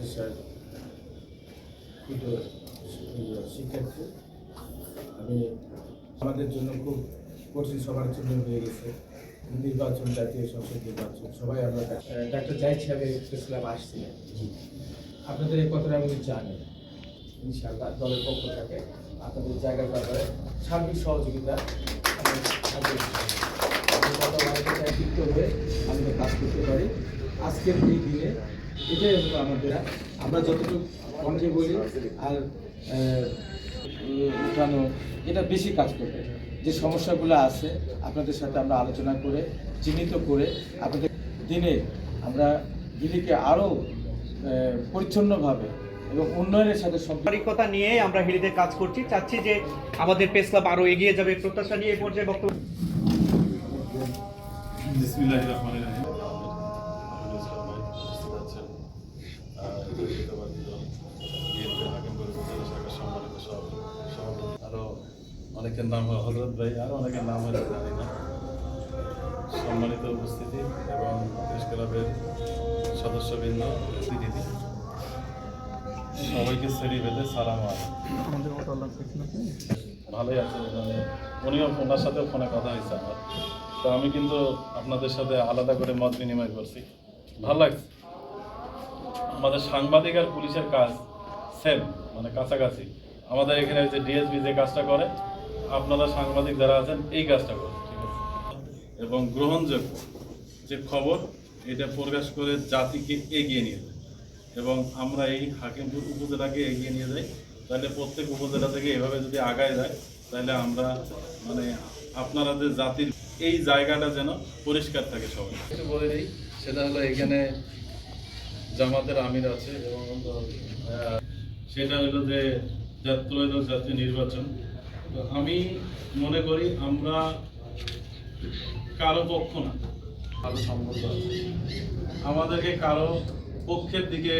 মাদ্রাসার ক্ষুদ্র শিক্ষার্থী। আমি আমাদের জন্য খুব কঠিন সবার জন্য হয়ে গেছে নির্বাচন, জাতীয় সংসদ নির্বাচন। সবাই আমরা ডাক্তার জাহিদ সাহেবের প্রেসক্লাব আসছিলেন। আপনাদের এই কথাটা আমি জানি। ইনশাআল্লাহ দলের পক্ষ থেকে আপনাদের জায়গার ব্যাপারে সার্বিক সহযোগিতা হয়ে আমরা কাজ করতে পারি। আজকের এই দিনে এটাই হলো আমাদের, আমরা যতটুকু কণ্ঠে বলি আর উঠানো এটা বেশি কাজ করবে। যে সমস্যাগুলো আছে আপনাদের সাথে আমরা আলোচনা করে চিহ্নিত করে আপনাদের দিনে আমরা হিলিকে আরও পরিচ্ছন্নভাবে এবং উন্নয়নের সাথে সম্পর্কতা নিয়ে আমরা হিলিতে কাজ করছি, চাচ্ছি যে আমাদের প্রেস ক্লাব আরও এগিয়ে যাবে। প্রত্যাশা নিয়ে এই পর্যায়ে বক্তব্য। বিসমিল্লাহির রহমানির রহিম। আরো অনেকের নাম হযরত ভাই, আরো অনেকের নাম হয়তো জানি না। সম্মানিত উপস্থিতি এবং প্রেস ক্লাবের সদস্যবৃন্দ, প্রতিনিধি, সবাইকে শ্রেণী ভেদে সালাম আলাইকুম। ভালোই আছে, মানে উনিও ওনার সাথেও ফোনে কথা হয়েছে আমার। তো আমি কিন্তু আপনাদের সাথে আলাদা করে মত বিনিময় করছি, ভালো লাগছে। আমাদের সাংবাদিক আর পুলিশের কাজ সেম, মানে কাছাকাছি। আমাদের এখানে যে ডিএসপি যে কাজটা করে, আপনারা সাংবাদিক যারা আছেন এই কাজটা করেন, ঠিক আছে। এবং গ্রহণযোগ্য যে খবর এটা প্রকাশ করে জাতিকে এগিয়ে নিয়ে যায়। এবং আমরা এই হাকিমপুর উপজেলাকে এগিয়ে নিয়ে যাই, তাহলে প্রত্যেক উপজেলা থেকে এভাবে যদি আগায় যায়, তাহলে আমরা মানে আপনাদের জাতির এই জায়গাটা যেন পরিষ্কার থাকে। সবাই একটু বলে দিই, সেটা হলো এখানে জামাতের আমির আছে এবং সেটা হলো যে ত্রয়োদশ জাতীয় নির্বাচন। তো আমি মনে করি আমরা কারো পক্ষ না, ভালো সম্পর্ক আছে, আমাদেরকে কারো পক্ষের দিকে